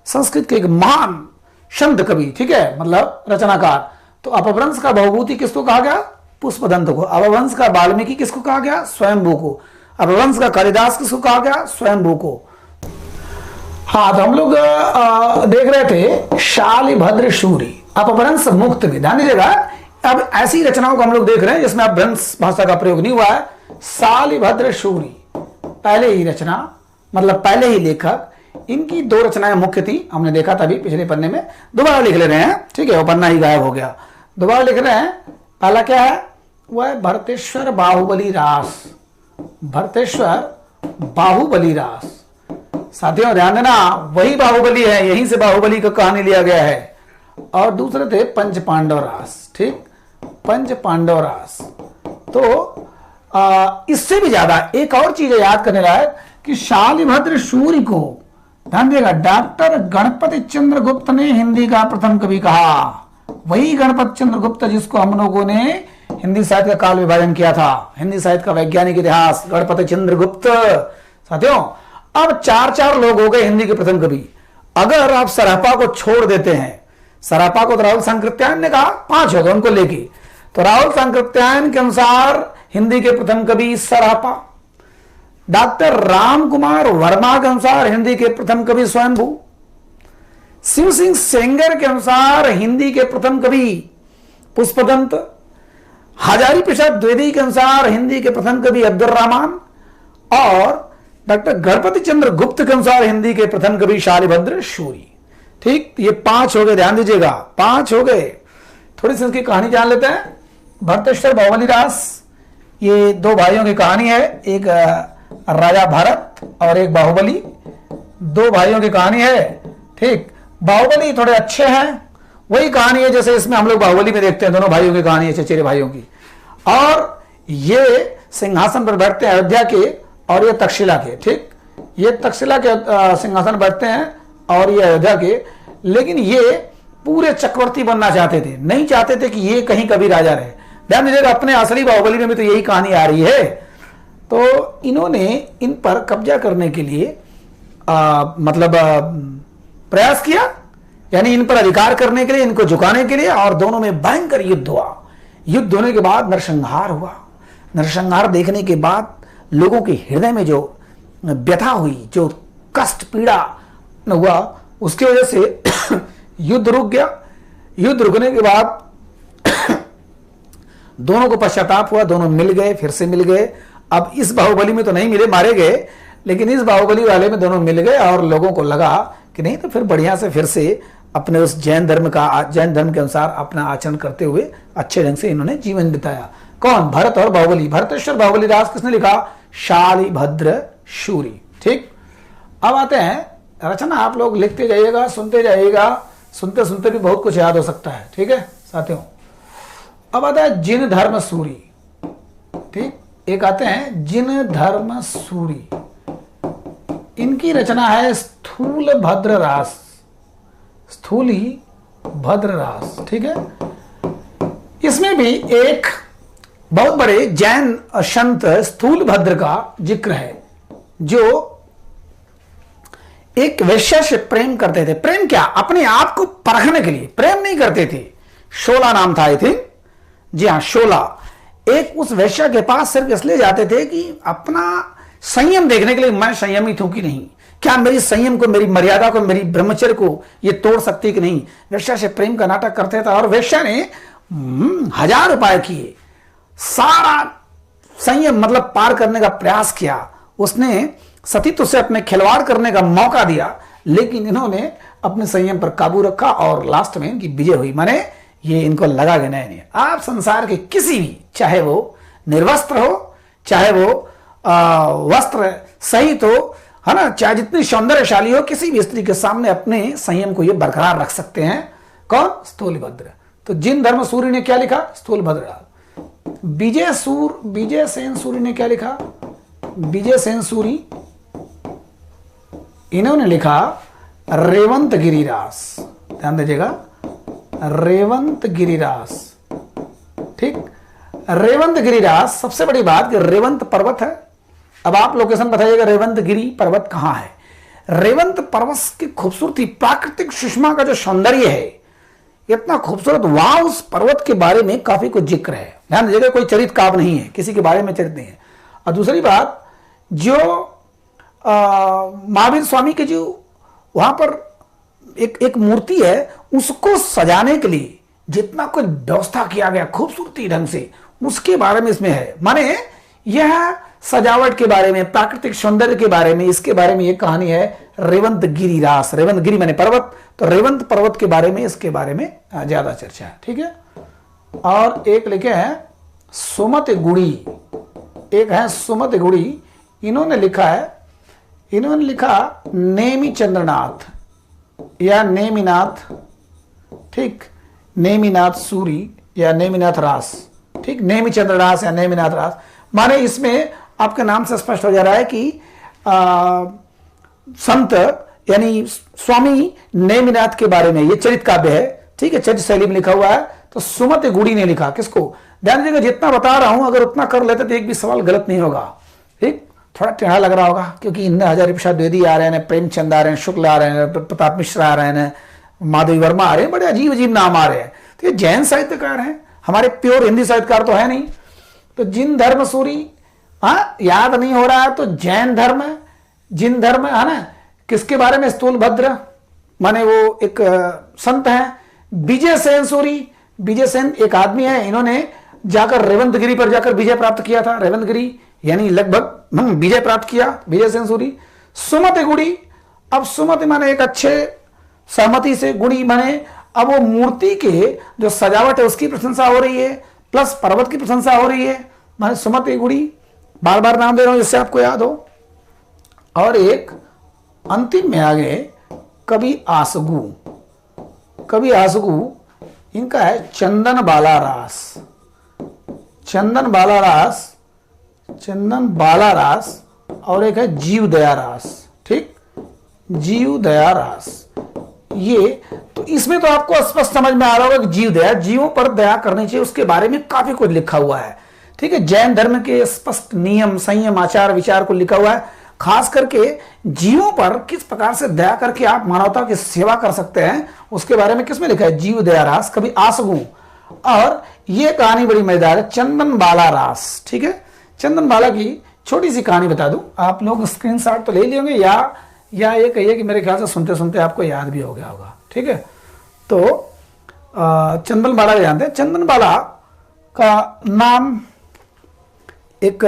संस्कृत के एक महान संत कवि, ठीक है, मतलब रचनाकार। तो अपभ्रंश का भवभूति किसको कहा गया, पुष्पदंत को। अपभ्रंश का वाल्मीकि किसको कहा गया, स्वयंभू को। अपभ्रंश का कालिदास किसको कहा गया, स्वयंभू को। हाँ, तो हम लोग देख रहे थे शालिभद्र शूरी, अपभ्रंश मुक्त में। ध्यान दीजिएगा, अब ऐसी रचनाओं को हम लोग देख रहे हैं जिसमें अपभ्रंश भाषा का प्रयोग नहीं हुआ है। शालिभद्र शूरी पहले ही रचना, मतलब पहले ही लेखक। इनकी 2 रचनाएं मुख्य थी, हमने देखा था अभी पिछले पन्ने में। दोबारा लिख ले रहे हैं, ठीक है, वो पन्ना ही गायब हो गया, दोबारा लिख रहे हैं। पहला क्या है, वह भरतेश्वर बाहुबली रास, भरतेश्वर बाहुबली रास। साथियों ध्यान देना, वही बाहुबली है, यहीं से बाहुबली का कहानी लिया गया है। और दूसरे थे पंच पांडव रास, ठीक, पंच पांडव रास। तो इससे भी ज्यादा एक और चीज याद करने लायक कि शालिभद्र शूरी को, ध्यान देगा, डॉक्टर गणपति चंद्र गुप्त ने हिंदी का प्रथम कवि कहा। वही गणपति चंद्र गुप्त जिसको हम लोगों ने हिंदी साहित्य का काल विभाजन किया था, हिंदी साहित्य का वैज्ञानिक इतिहास, गणपति चंद्र गुप्त। साथियों, अब 4 लोग हो गए हिंदी के प्रथम कवि। अगर आप सरापा को छोड़ देते हैं, सरापा को तो राहुल सांकृत्यायन ने कहा, 5 हो गए उनको लेके। तो राहुल सांकृत्यायन के अनुसार हिंदी के प्रथम कवि सरापा। डॉक्टर राम कुमार वर्मा के अनुसार हिंदी के प्रथम कवि स्वयंभू। शिव सिंह सेंगर के अनुसार हिंदी के प्रथम कवि पुष्पदंत। हजारी प्रसाद द्विवेदी के अनुसार हिंदी के प्रथम कवि अब्दुल रहमान। और डॉक्टर गणपति चंद्र गुप्त के अनुसार हिंदी के प्रथम कवि शालिभद्र शूरी। ठीक, ये 5 हो गए, ध्यान दीजिएगा, 5 हो गए। थोड़ी सी इसकी कहानी जान लेते हैं। भरतेश्वर बाहुबली रास, ये 2 भाइयों की कहानी है, एक राजा भरत और एक बाहुबली, 2 भाइयों की कहानी है। ठीक, बाहुबली थोड़े अच्छे हैं, वही कहानी है जैसे इसमें हम लोग बाहुबली में देखते हैं, दोनों भाइयों की कहानी है, चचेरे भाइयों की। और ये सिंहासन पर बैठते हैं अयोध्या के, और ये तक्षशिला के, ठीक, ये तक्षशिला के सिंहासन बैठते हैं और ये अयोध्या के। लेकिन ये पूरे चक्रवर्ती बनना चाहते थे, नहीं चाहते थे कि ये कहीं कभी राजा रहे। ध्यान दीजिएगा, अपने असली बाहुबली में भी तो यही कहानी आ रही है। तो इन्होंने इन पर कब्जा करने के लिए प्रयास किया, यानी इन पर अधिकार करने के लिए, इनको झुकाने के लिए, और दोनों में भयंकर युद्ध हुआ। युद्ध होने के बाद नरसंहार हुआ। नरसंहार देखने के बाद लोगों के हृदय में जो व्यथा हुई, जो कष्ट पीड़ा हुआ, उसकी वजह से युद्ध रुक गया। युद्ध रुकने के बाद दोनों को पश्चाताप हुआ, दोनों मिल गए, फिर से मिल गए। अब इस बाहुबली में तो नहीं मिले, मारे गए, लेकिन इस बाहुबली वाले में दोनों मिल गए और लोगों को लगा कि नहीं तो फिर बढ़िया से फिर से अपने उस जैन धर्म के अनुसार अपना आचरण करते हुए अच्छे ढंग से इन्होंने जीवन बिताया। कौन? भरत और बाहुबली। भरतेश्वर बाहुबली दास किसने लिखा? शालिभद्र शूरी। ठीक, अब आते हैं रचना। आप लोग लिखते जाइएगा, सुनते जाइएगा, सुनते सुनते भी बहुत कुछ याद हो सकता है। ठीक है साथियों, अब आता है जिन धर्म सूरी। ठीक, एक आते हैं जिन धर्म सूरी, इनकी रचना है स्थूल भद्र रास, स्थूली भद्र रास। ठीक है, इसमें भी एक बहुत बड़े जैन संत स्थूल भद्र का जिक्र है, जो एक वेश्या से प्रेम करते थे। प्रेम क्या? अपने आप को परखने के लिए, प्रेम नहीं करते थे। शोला नाम था आई थिंक, जी हाँ शोला। एक उस वेश्या के पास सिर्फ इसलिए जाते थे कि अपना संयम देखने के लिए, मैं संयमित हूं कि नहीं, क्या मेरी संयम को, मेरी मर्यादा को, मेरी ब्रह्मचर्य को ये तोड़ सकती कि नहीं। वेश्या से प्रेम का नाटक करते थे और वेश्या ने 1000 उपाय किए, सारा संयम मतलब पार करने का प्रयास किया। उसने सतीत्व से अपने खिलवाड़ करने का मौका दिया, लेकिन इन्होंने अपने संयम पर काबू रखा और लास्ट में इनकी विजय हुई। माने ये इनको लगा कि नहीं, आप संसार के किसी भी, चाहे वो निर्वस्त्र हो, चाहे वो वस्त्र सहित हो, है ना, चाहे जितनी सौंदर्यशाली हो, किसी भी स्त्री के सामने अपने संयम को ये बरकरार रख सकते हैं। कौन? स्थूलभद्र। तो जिन धर्म सूरी ने क्या लिखा? स्थूलभद्र। विजय सेन सूरी ने क्या लिखा? विजय सेन सूरी, इन्होंने लिखा रेवंत गिरिरास। ध्यान दीजिएगा, रेवंत गिरिरास। ठीक, रेवंत गिरिरास। सबसे बड़ी बात कि रेवंत पर्वत है। अब आप लोकेशन बताइएगा रेवंत गिरी पर्वत कहां है। रेवंत पर्वत की खूबसूरती, प्राकृतिक सुषमा का जो सौंदर्य है, इतना खूबसूरत, वहां उस पर्वत के बारे में काफी कुछ जिक्र है। ध्यान दीजिएगा, कोई चरित काव्य नहीं है, किसी के बारे में चरित नहीं है। और दूसरी बात, जो महावीर स्वामी के जो वहां पर एक मूर्ति है, उसको सजाने के लिए जितना कुछ व्यवस्था किया गया खूबसूरती ढंग से, उसके बारे में इसमें है। माने यह सजावट के बारे में, प्राकृतिक सौंदर्य के बारे में, इसके बारे में ये कहानी है रेवंत गिरिरास। रेवंत गिरी माने पर्वत, तो रेवंत पर्वत के बारे में, इसके बारे में ज्यादा चर्चा है। ठीक है, और एक लिखे हैं सुमत गुड़ी, एक है सुमत गुड़ी। इन्होंने लिखा नेमी चंद्रनाथ या नेमिनाथ। ठीक, नेमिनाथ सूरी या नेमिनाथ रास। ठीक, नेमी चंद्रनाथ या नेमिनाथ रास। माने इसमें आपके नाम से स्पष्ट हो जा रहा है कि संत यानी स्वामी नेमिनाथ के बारे में ये चरित काव्य है। ठीक है, चरित शैली में लिखा हुआ है। तो सुमत गुड़ी ने लिखा, किसको? ध्यान दीजिएगा, जितना बता रहा हूं अगर उतना कर लेते तो एक भी सवाल गलत नहीं होगा। ठीक, थोड़ा टेढ़ा लग रहा होगा क्योंकि इंद्र हजारी प्रसाद द्विवेदी आ रहे हैं, प्रेमचंद आ रहे हैं, शुक्ल आ रहे हैं, प्रताप मिश्रा आ रहे हैं, माधवी वर्मा आ रहे हैं, बड़े अजीब अजीब नाम आ रहे हैं। तो ये जैन साहित्यकार हैं, हमारे प्योर हिंदी साहित्यकार तो है नहीं। तो जिन धर्म सूरी, हाँ याद नहीं हो रहा है तो जैन धर्म, जिन धर्म, है ना, किसके बारे में? स्थूलभद्र, माने वो एक संत हैं। विजय सेन सूरी, विजय सेन एक आदमी है, इन्होंने जाकर रेवंत गिरी पर जाकर विजय प्राप्त किया था। रेवंत गिरी यानी लगभग विजय प्राप्त किया, विजय सेन सूरी। सुमत गुड़ी, अब सुमत माने एक अच्छे सहमति से, गुड़ी माने अब वो मूर्ति के जो सजावट है उसकी प्रशंसा हो रही है, प्लस पर्वत की प्रशंसा हो रही है। माने सुमत गुड़ी, बार बार नाम दे रहा हूं जिससे आपको याद हो। और एक अंतिम में आगे कवि आसगु। कवि आसगु, इनका है चंदन बाला रास। चंदन बाला रास, चंदन बाला रास, और एक है जीव दया रास। ठीक, जीव दया रास। ये तो इसमें तो आपको स्पष्ट समझ में आ रहा होगा कि जीव दया, जीवों पर दया करनी चाहिए, उसके बारे में काफी कुछ लिखा हुआ है। ठीक है, जैन धर्म के स्पष्ट नियम, संयम, आचार विचार को लिखा हुआ है। खास करके जीवों पर किस प्रकार से दया करके आप मानवता की सेवा कर सकते हैं, उसके बारे में किसमें लिखा है? जीव दया रास, कभी आसगू। और ये कहानी बड़ी मजेदार है, चंदन बाला रास। ठीक है, चंदन बाला की छोटी सी कहानी बता दूं, आप लोग स्क्रीनशॉट तो ले लिए होंगे, या ये कहिए कि मेरे ख्याल से सुनते सुनते आपको याद भी हो गया होगा। ठीक है, तो चंदन बाला जानते हैं। चंदन बाला का नाम एक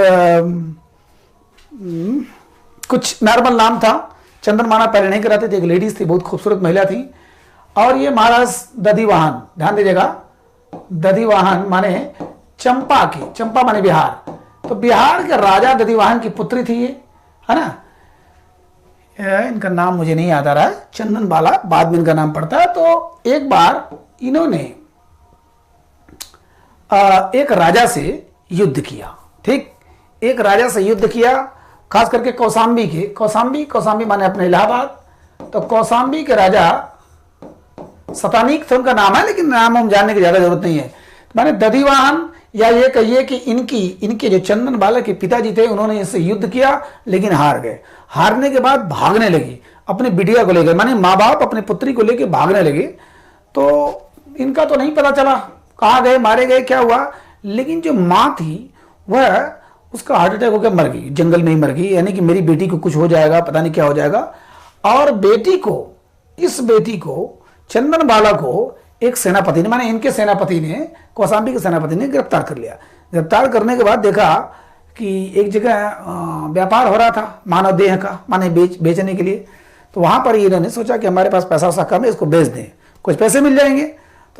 कुछ नॉर्मल नाम था। चंदन बाला पहले नहीं कराते थे, एक लेडीज थी, बहुत खूबसूरत महिला थी। और ये महाराज दधिवाहन, ध्यान दीजिएगा, दधिवाहन माने चंपा की, चंपा माने बिहार, तो बिहार के राजा दधिवाहन की पुत्री थी ये, है ना। इनका नाम मुझे नहीं याद आ रहा है, चंदन बाला बाद में इनका नाम पड़ता है। तो एक बार इन्होंने एक राजा से युद्ध किया। ठीक, एक राजा से युद्ध किया, खास करके कौसाम्बी के, कौसाम्बी माने अपने इलाहाबाद। तो कौसाम्बी के राजा सतानीक थे उनका नाम है, लेकिन नाम हम जानने की ज्यादा जरूरत नहीं है। माने दधिवाहन, या ये कहिए कि इनके जो चंदन बाला के पिताजी थे, उन्होंने इससे युद्ध किया लेकिन हार गए। हारने के बाद भागने लगी अपनी बिटिया को लेकर, माने माँ बाप अपने पुत्री को लेकर भागने लगे। तो इनका तो नहीं पता चला कहाँ गए, मारे गए, क्या हुआ। लेकिन जो माँ थी वह, उसका हार्ट अटैक होकर मर गई, जंगल में ही मर गई। यानी कि मेरी बेटी को कुछ हो जाएगा, पता नहीं क्या हो जाएगा। और बेटी को, इस बेटी को, चंदन बाला को एक सेनापति ने, माने इनके सेनापति ने, कौसाम्बी के सेनापति ने गिरफ्तार कर लिया। गिरफ्तार करने के बाद देखा कि एक जगह व्यापार हो रहा था मानव देह का, माने बेचने के लिए। तो वहां पर इन्होंने सोचा कि हमारे पास पैसा कम है, इसको बेच दें, कुछ पैसे मिल जाएंगे।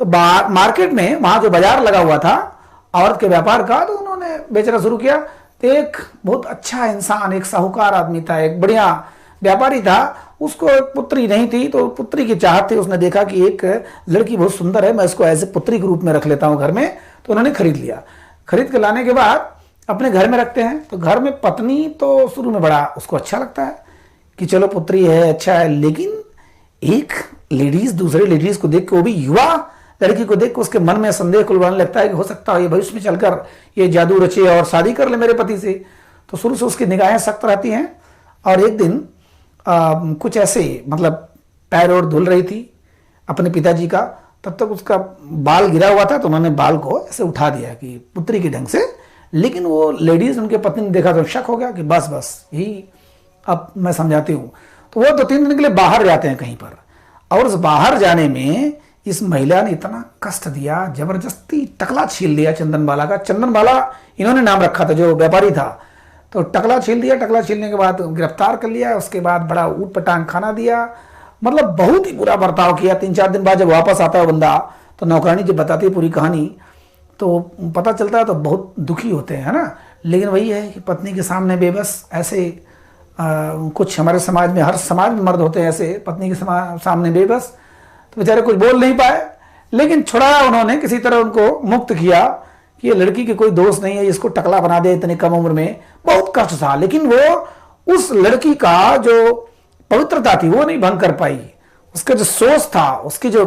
तो मार्केट में वहां जो बाजार लगा हुआ था औरत के व्यापार का, तो उन्होंने बेचना शुरू किया। तो एक बहुत अच्छा इंसान, एक साहूकार आदमी था, एक बढ़िया व्यापारी था, उसको एक पुत्री नहीं थी, तो पुत्री की चाहत थी। उसने देखा कि एक लड़की बहुत सुंदर है, मैं इसको ऐसे पुत्री के रूप में रख लेता हूं घर में। तो उन्होंने खरीद लिया। खरीद के लाने के बाद अपने घर में रखते हैं। तो घर में पत्नी तो शुरू में बड़ा उसको अच्छा लगता है कि चलो पुत्री है, अच्छा है। लेकिन एक लेडीज दूसरे लेडीज को देख के, वो भी युवा लड़की को देख के, उसके मन में संदेह कुलवाने लगता है कि हो सकता है ये भविष्य में चलकर ये जादू रचे और शादी कर ले मेरे पति से। तो शुरू से उसकी निगाहें सख्त रहती हैं। और एक दिन कुछ ऐसे, मतलब पैर और धुल रही थी अपने पिताजी का, तब तक उसका बाल गिरा हुआ था। तो उन्होंने बाल को ऐसे उठा दिया कि पुत्री के ढंग से। लेकिन वो लेडीज, उनके पत्नी ने देखा तो शक हो गया कि बस यही, अब मैं समझाती हूँ। तो वो 2-3 दिन के लिए बाहर जाते हैं कहीं पर, और उस बाहर जाने में इस महिला ने इतना कष्ट दिया, जबरदस्ती टकला छील दिया चंदन बाला का। चंदन बाला इन्होंने नाम रखा था, जो व्यापारी था। तो टकला छील दिया। टकला छीलने के बाद गिरफ्तार कर लिया। उसके बाद बड़ा ऊट पटांग खाना दिया, मतलब बहुत ही बुरा बर्ताव किया। 3-4 दिन बाद जब वापस आता है बंदा, तो नौकरानी जब बताती है पूरी कहानी, तो पता चलता है तो बहुत दुखी होते हैं, है ना। लेकिन वही है कि पत्नी के सामने बेबस ऐसे, कुछ हमारे समाज में, हर समाज में मर्द होते हैं ऐसे, पत्नी के सामने बेबस। तो बेचारे कुछ बोल नहीं पाए, लेकिन छुड़ाया उन्होंने, किसी तरह उनको मुक्त किया कि ये लड़की के कोई दोष नहीं है, इसको टकला बना दे इतनी कम उम्र में। बहुत कष्ट था, लेकिन वो उस लड़की का जो पवित्रता थी वो नहीं भंग कर पाई। उसका जो सोच था, उसकी जो,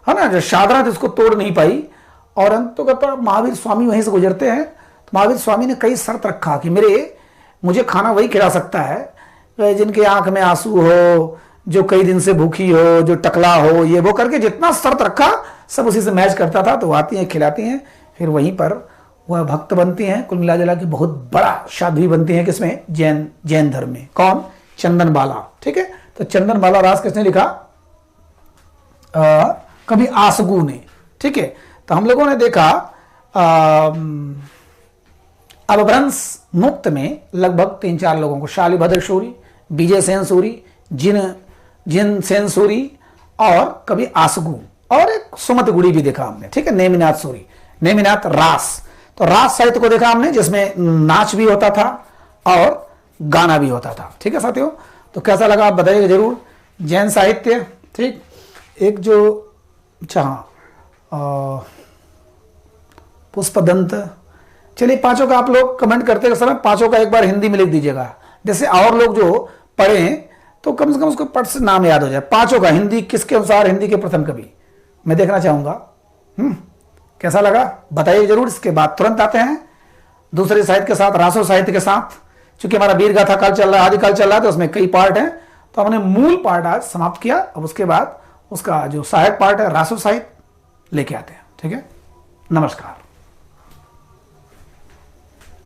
है ना, जो साधना थी, उसको तोड़ नहीं पाई। और अंततः महावीर स्वामी वहीं से गुजरते हैं। तो महावीर स्वामी ने कई शर्त रखा कि मुझे खाना वही खिला सकता है जिनके आंख में आंसू हो, जो कई दिन से भूखी हो, जो टकला हो, ये वो करके जितना शर्त रखा सब उसी से मैच करता था। तो आती हैं, खिलाती हैं, फिर वहीं पर वह भक्त बनती हैं। कुल मिला जुला के बहुत बड़ा साध्वी बनती हैं, किसमें? जैन धर्म में। कौन? चंदन बाला। ठीक है, तो चंदन बाला रास किसने लिखा? कभी आसगू ने। ठीक है, तो हम लोगों ने देखा अपभ्रंश मुक्त में लगभग 3-4 लोगों को, शालिभद्र सूरी, विजय सेन सूरी, जिन सेन सूरी, और कभी आसगू, और एक सुमत गुड़ी भी देखा हमने। ठीक है, नेमिनाथ सूरी, नेमिनाथ रास। तो रास साहित्य को देखा हमने, जिसमें नाच भी होता था और गाना भी होता था। ठीक है साथियों, तो कैसा लगा आप बताइएगा जरूर। जैन साहित्य, ठीक, एक जो अच्छा हाँ, पुष्पदंत। चलिए पांचों का आप लोग कमेंट करते समय पांचों का एक बार हिंदी में लिख दीजिएगा, जैसे और लोग जो पढ़े तो कम से कम उसको पट से नाम याद हो जाए। पांचों का हिंदी किसके अनुसार, हिंदी के प्रथम कवि मैं देखना चाहूंगा। कैसा लगा बताइए जरूर। इसके बाद तुरंत आते हैं दूसरे साहित्य के साथ, रासो साहित्य के साथ। चूंकि हमारा वीर गाथा काल चल रहा है, आदिकाल चल रहा है, तो उसमें कई पार्ट हैं, तो हमने मूल पार्ट आज समाप्त किया। अब उसके बाद उसका जो सहायक पार्ट है रासो साहित्य लेके आते हैं। ठीक है, नमस्कार।